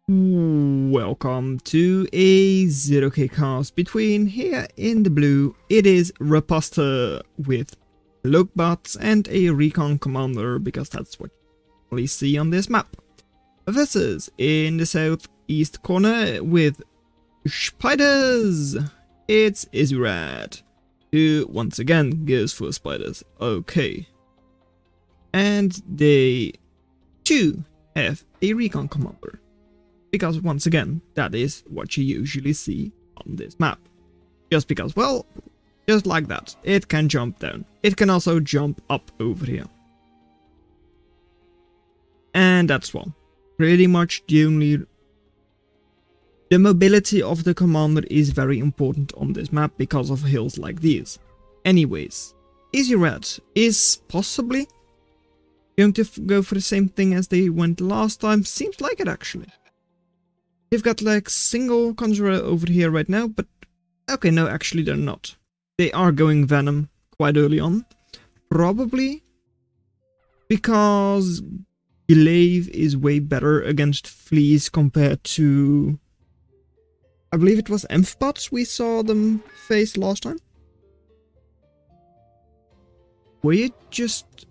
Welcome to a zerok cast between here in the blue. It is RiposteR with Cloakbots and a recon commander, because that's what you only see on this map. Versus in the southeast corner with spiders. It's Izirayd, who once again goes for spiders. Okay. And they too have a recon commander. Because once again, that is what you usually see on this map. Just because, well, just like that, it can jump down. It can also jump up over here. And that's one. Pretty much the mobility of the commander is very important on this map because of hills like these. Anyways, Izirayd is possibly going to go for the same thing as they went last time. Seems like it actually. They've got like single conjurer over here right now, but okay, no, actually they're not. They are going Venom quite early on. Probably because Glaive is way better against fleas compared to, I believe it was jumpbots we saw them face last time. Were you just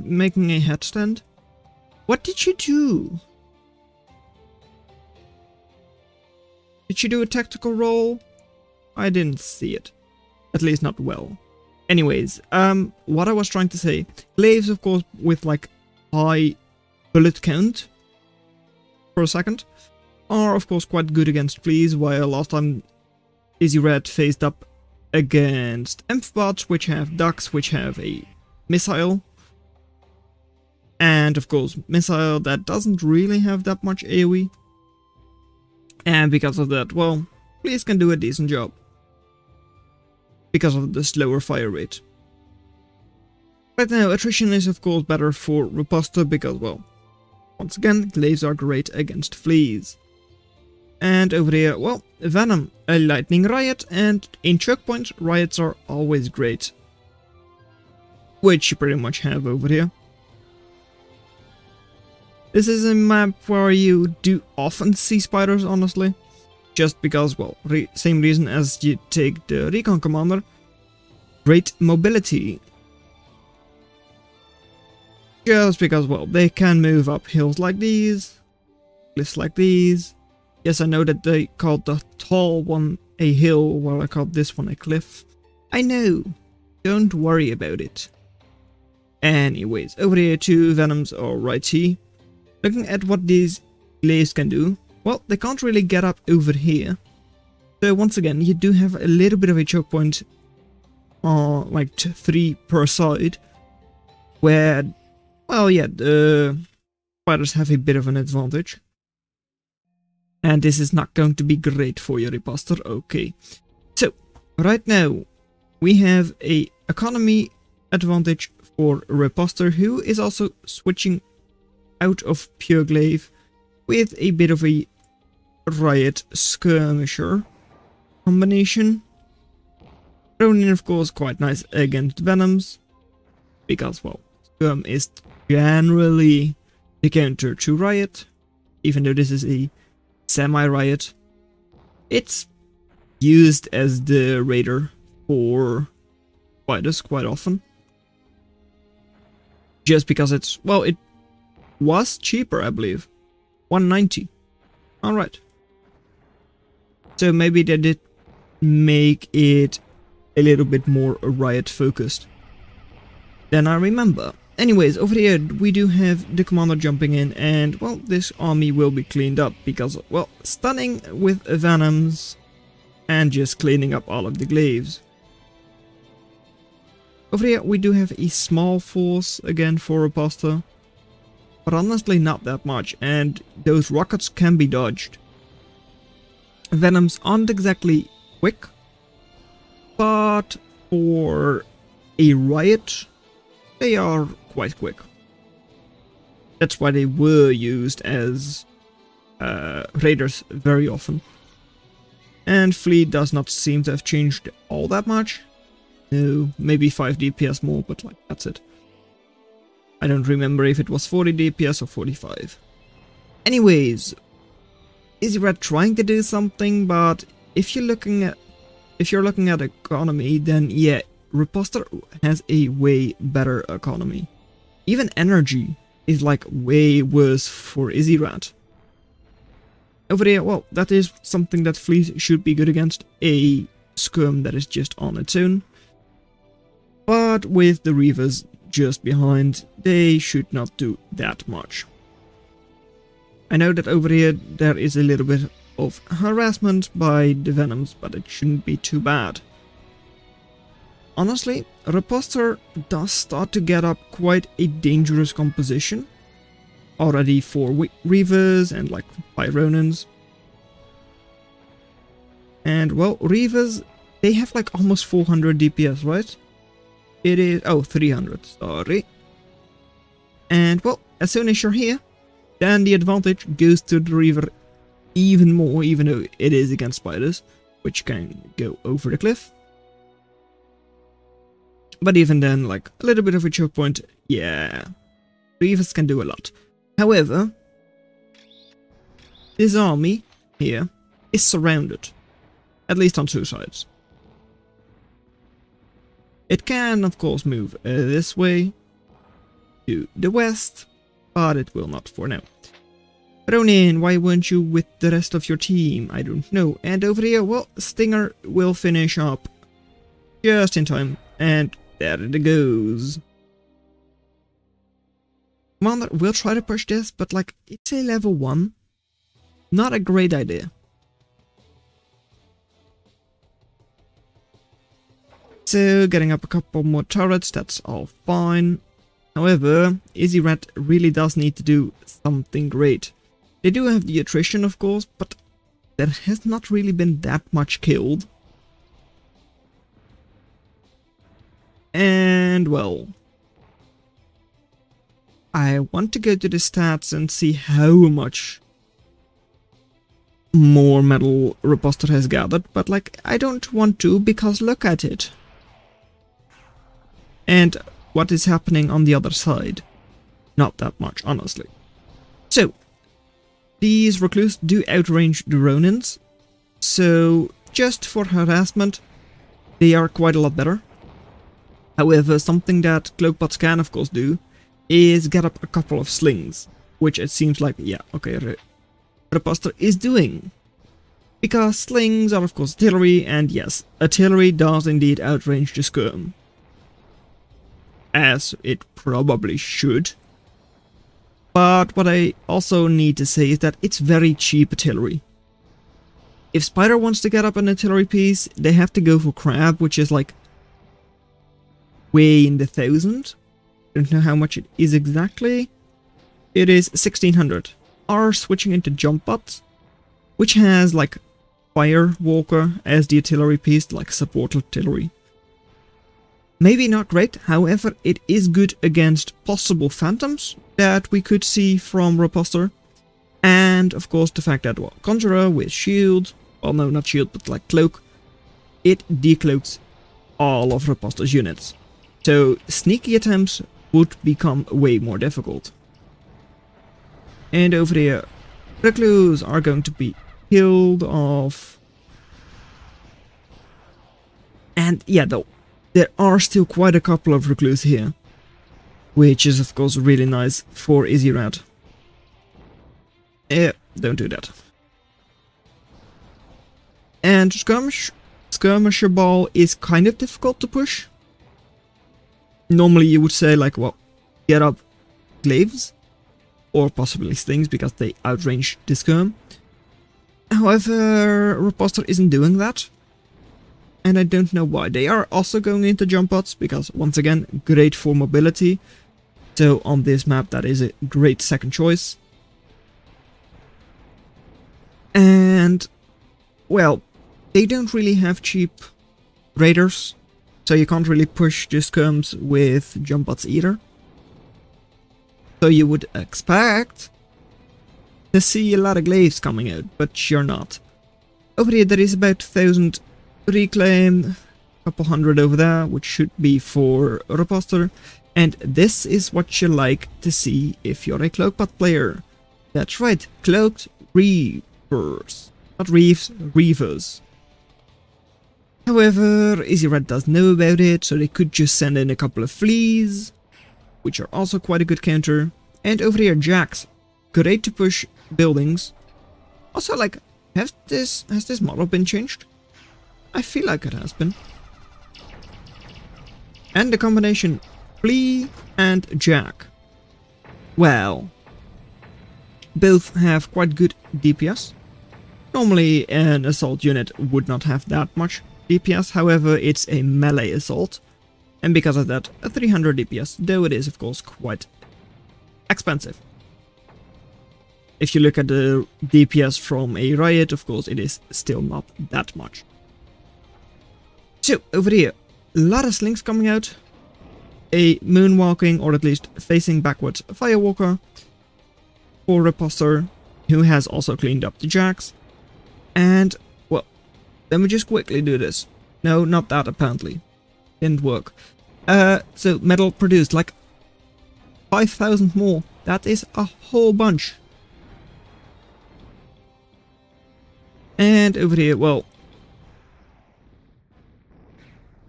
making a headstand? What did you do? Did you do a tactical roll? I didn't see it. At least not well. Anyways, what I was trying to say, glaives of course with like high bullet count for a second are of course quite good against fleas, while last time Izirayd faced up against jumpbots, which have ducks, which have a missile. And of course, missile that doesn't really have that much AoE. And because of that, well, fleas can do a decent job. Because of the slower fire rate. Right now, attrition is of course better for RiposteR because, well, once again, glaives are great against fleas. And over here, well, Venom, a lightning riot, and in choke point, riots are always great. Which you pretty much have over here. This is a map where you do often see spiders, honestly. Just because, well, same reason as you take the recon commander. Great mobility. Just because, well, they can move up hills like these. Cliffs like these. Yes, I know that they called the tall one a hill, while I called this one a cliff. I know. Don't worry about it. Anyways, over here two Venoms are right here. Looking at what these glaives can do, well, they can't really get up over here. So once again, you do have a little bit of a choke point, like 3 per side, where, well, yeah, the spiders have a bit of an advantage. And this is not going to be great for your RiposteR. Okay, so right now we have a economy advantage for RiposteR, who is also switching out of pure glaive with a bit of a riot skirmisher combination. Thrown in, of course, quite nice against venoms, because, well, skirm is generally the counter to riot, even though this is a semi-riot. It's used as the raider for spiders quite often, just because it's, well, it was cheaper, I believe. 190. Alright. So maybe they did make it a little bit more riot focused than I remember. Anyways, over here we do have the commander jumping in, and, well, this army will be cleaned up because, well, stunning with venoms and just cleaning up all of the glaives. Over here we do have a small force again for RiposteR. But honestly not that much, and those rockets can be dodged. Venoms aren't exactly quick, but for a riot they are quite quick. That's why they were used as raiders very often. And flea does not seem to have changed all that much. No, maybe 5 DPS more, but like that's it. I don't remember if it was 40 DPS or 45. Anyways, Izirayd trying to do something, but if you're looking at economy, then yeah, RiposteR has a way better economy. Even energy is like way worse for Izirayd. Over there, well, that is something that fleas should be good against, a skirm that is just on its own. But with the reavers just behind, they should not do that much. I know that over here there is a little bit of harassment by the venoms, but it shouldn't be too bad. Honestly, RiposteR does start to get up quite a dangerous composition already for reavers and like pyronins. And well, reavers, they have like almost 400 DPS, right? It is, oh, 300, sorry. And well, as soon as you're here, then the advantage goes to the reaver even more, even though it is against spiders, which can go over the cliff. But even then, like a little bit of a choke point, yeah, reavers can do a lot. However, this army here is surrounded, at least on two sides. It can, of course, move this way to the west, but it will not for now. Ronin, why weren't you with the rest of your team? I don't know. And over here, well, Stinger will finish up just in time, and there it goes. Commander will try to push this, but like, it's a level 1. Not a great idea. So, getting up a couple more turrets, that's all fine. However, Izirayd really does need to do something great. They do have the attrition, of course, but there has not really been that much killed. And, well, I want to go to the stats and see how much more metal RiposteR has gathered, but like, I don't want to, because look at it. And what is happening on the other side? Not that much, honestly. So, these recluse do outrange the Ronins, so just for harassment, they are quite a lot better. However, something that Cloakbots can of course do is get up a couple of slings, which it seems like, yeah, okay, RiposteR is doing. Because slings are of course artillery, and yes, artillery does indeed outrange the skirm. As it probably should. But what I also need to say is that it's very cheap artillery. If Spider wants to get up an artillery piece, they have to go for Crab, which is like way in the 1000. Don't know how much it is exactly. It is 1600. Are switching into jumpbots, which has like Fire Walker as the artillery piece, like support artillery. Maybe not great, however, it is good against possible phantoms that we could see from RiposteR. And of course the fact that, well, Conjurer with shield, well no, not shield, but like Cloak, it decloaks all of RiposteR's units. So sneaky attempts would become way more difficult. And over here, Recluse are going to be killed off. And yeah, though, there are still quite a couple of Recluse here, which is of course really nice for Izirayd. Yeah, don't do that. And Skirmisher Ball is kind of difficult to push. Normally you would say like, well, get up glaives, or possibly stings because they outrange the skirm. However, RiposteR isn't doing that. And I don't know why. They are also going into jumpbots because, once again, great for mobility. So on this map that is a great second choice. And, well, they don't really have cheap raiders. So you can't really push the skirms with jumpbots either. So you would expect to see a lot of glaives coming out, but you're not. Over here there is about 1000 reclaim, a couple hundred over there, which should be for RiposteR. And this is what you like to see if you're a Cloakbot player. That's right, cloaked reavers. Not reefs, reavers. However, Izirayd does know about it, so they could just send in a couple of fleas, which are also quite a good counter. And over here, jacks. Great to push buildings. Also, like, has this model been changed? I feel like it has been. And the combination flea and jack. Well, both have quite good DPS. Normally an assault unit would not have that much DPS, however it's a melee assault. And because of that, a 300 DPS, though it is of course quite expensive. If you look at the DPS from a riot, of course it is still not that much. So, over here, a lot of slings coming out. A moonwalking, or at least facing backwards, firewalker. For RiposteR, who has also cleaned up the jacks. And, well, let me just quickly do this. No, not that apparently. Didn't work. So, metal produced like 5,000 more. That is a whole bunch. And over here, well,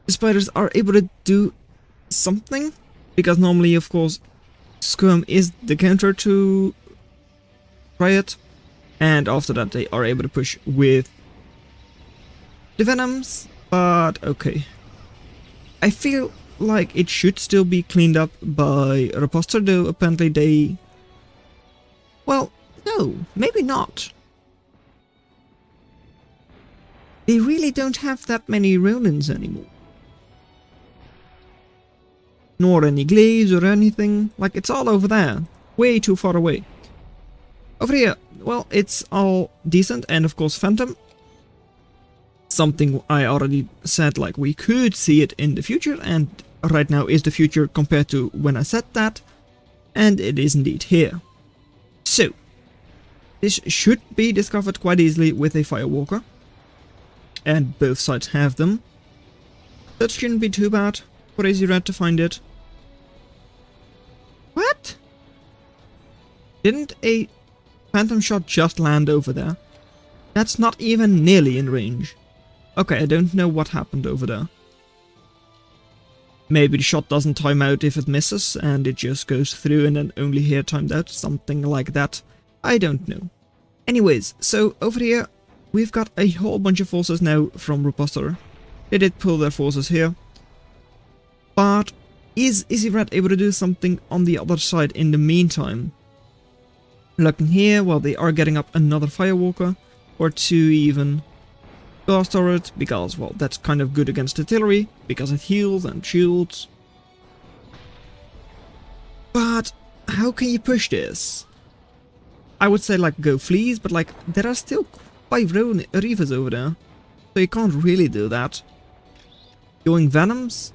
the spiders are able to do something, because normally, of course, Skirm is the counter to Riot, and after that they are able to push with the Venoms, but okay. I feel like it should still be cleaned up by RiposteR, though apparently they... Well, no, maybe not. They really don't have that many Ronins anymore. Nor any glaives or anything, like it's all over there, way too far away. Over here, well, it's all decent, and of course Phantom. Something I already said, like we could see it in the future, and right now is the future compared to when I said that, and it is indeed here. So, this should be discovered quite easily with a Firewalker, and both sides have them. That shouldn't be too bad for Izirayd to find it. What? Didn't a phantom shot just land over there? That's not even nearly in range. Okay, I don't know what happened over there. Maybe the shot doesn't time out if it misses and it just goes through and then only here timed out, something like that. I don't know. Anyways, so over here we've got a whole bunch of forces now from RiposteR. They did pull their forces here. But is Izirayd able to do something on the other side in the meantime? Looking here, well, they are getting up another Firewalker, or two even. Ghost turret, because, well, that's kind of good against artillery, because it heals and shields. But how can you push this? I would say, like, go fleas, but, like, there are still 5 Reavers over there, so you can't really do that. Going Venoms?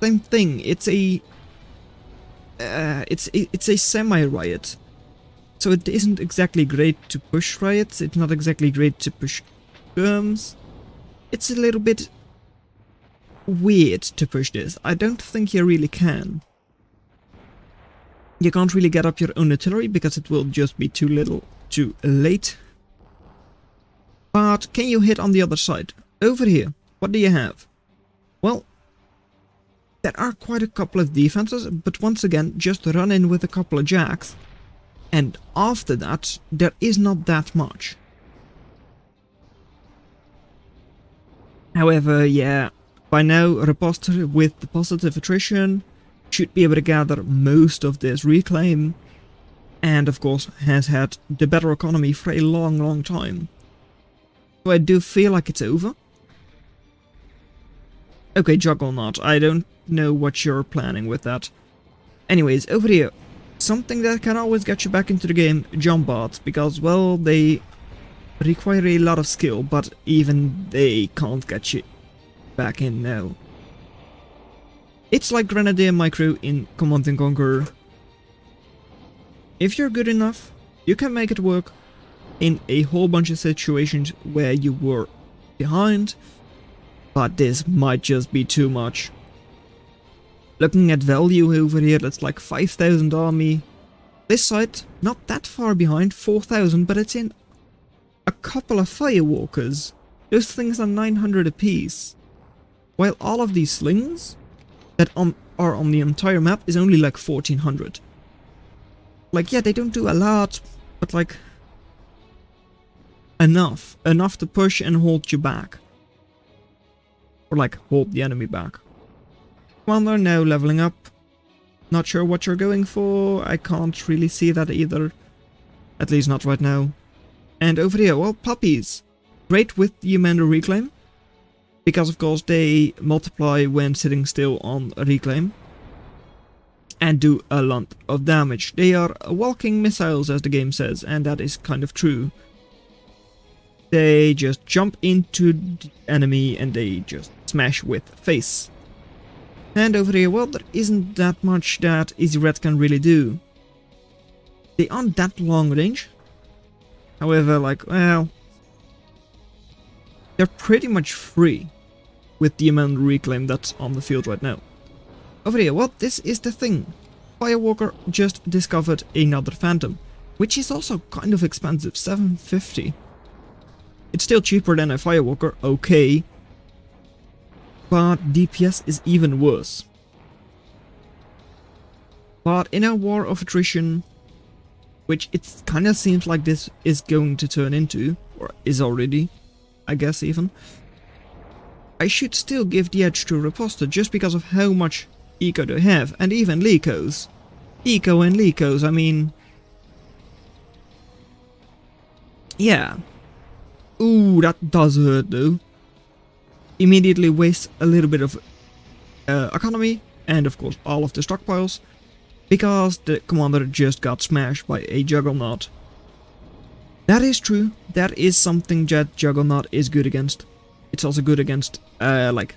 Same thing, it's a semi-riot. So it isn't exactly great to push riots, it's not exactly great to push skirms. It's a little bit weird to push this. I don't think you really can. You can't really get up your own artillery because it will just be too little too late. But can you hit on the other side? Over here, what do you have? Well, there are quite a couple of defenses, but once again, just run in with a couple of jacks. And after that, there is not that much. However, yeah, by now RiposteR with the positive attrition should be able to gather most of this reclaim. And of course has had the better economy for a long time. So I do feel like it's over. Okay, Juggernaut, I don't know what you're planning with that. Anyways, over here, something that can always get you back into the game, jumpbots, because, well, they require a lot of skill, but even they can't get you back in now. It's like Grenadier Micro in Command & Conquer. If you're good enough, you can make it work in a whole bunch of situations where you were behind, but this might just be too much. Looking at value over here, that's like 5,000 army, This side, not that far behind, 4,000, but it's in a couple of firewalkers. Those things are 900 apiece. While all of these slings that are on the entire map is only like 1,400. Like, yeah, they don't do a lot, but like enough to push and hold you back, or like hold the enemy back. Commander now leveling up. Not sure what you're going for. I can't really see that either, at least not right now. And over here, well, puppies, great with the Amanda reclaim, because of course they multiply when sitting still on a reclaim and do a lot of damage. They are walking missiles, as the game says, and that is kind of true. They just jump into the enemy and they just smash with face. And over here, well, there isn't that much that Izirayd can really do. They aren't that long range. However, like, well, they're pretty much free with the amount of reclaim that's on the field right now. Over here, well, this is the thing. Firewalker just discovered another Phantom, which is also kind of expensive, 750. It's still cheaper than a Firewalker, okay, but DPS is even worse. But in a war of attrition, which it kind of seems like this is going to turn into, or is already, I guess even, I should still give the edge to RiposteR just because of how much eco they have, and even Lecos. Eco and Lecos, I mean, yeah. Ooh, that does hurt though. Immediately wastes a little bit of economy, and of course all of the stockpiles, because the commander just got smashed by a Juggernaut. That is true, that is something that Juggernaut is good against. It's also good against like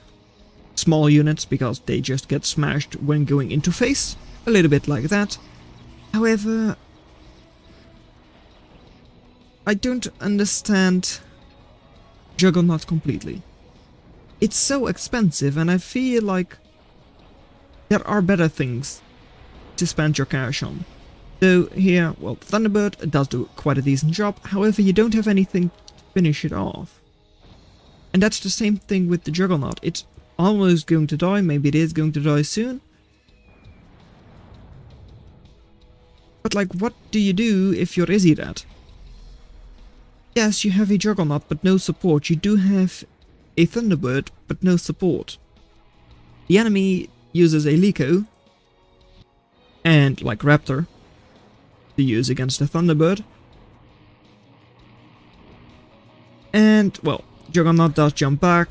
small units, because they just get smashed when going into face, a little bit like that. However, I don't understand Juggernaut completely. It's so expensive, and I feel like there are better things to spend your cash on. So here, well, Thunderbird does do quite a decent job, however you don't have anything to finish it off. And that's the same thing with the Juggernaut. It's almost going to die, maybe it is going to die soon. But like, what do you do if you're Izirayd? Yes, you have a Juggernaut, but no support. You do have a Thunderbird, but no support. The enemy uses a Leco and like Raptor to use against the Thunderbird. And well, Juggernaut does jump back,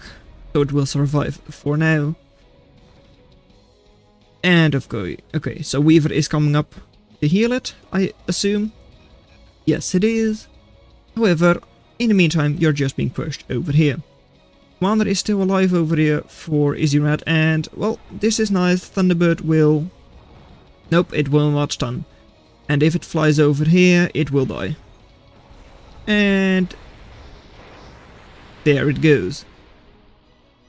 so it will survive for now. And of course, okay, so Weaver is coming up to heal it, I assume. Yes, it is. However, in the meantime, you're just being pushed over here. Commander is still alive over here for Izirayd, and, well, this is nice. Thunderbird will... Nope, it will not stun. And if it flies over here, it will die. And... there it goes.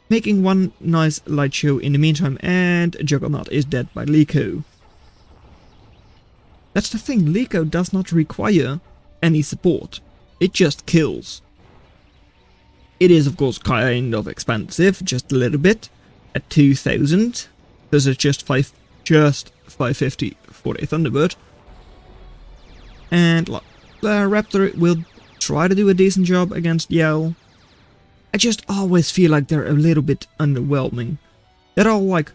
Making one nice light show in the meantime, and Juggernaut is dead by Leco. That's the thing, Leco does not require any support. It just kills. It is of course kind of expensive, just a little bit, at 2,000, because it's just 550 for a Thunderbird. And the Raptor will try to do a decent job against Yell. I just always feel like they're a little bit underwhelming. They're all like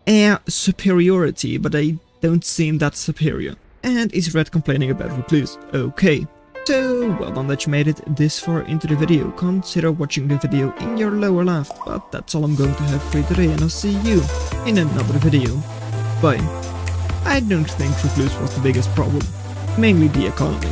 air superiority, but they don't seem that superior. And Izirayd complaining about Recluse. Okay. So, well done that you made it this far into the video. Consider watching the video in your lower left, but that's all I'm going to have for you today, and I'll see you in another video. Bye. I don't think Recluse was the biggest problem, mainly the economy.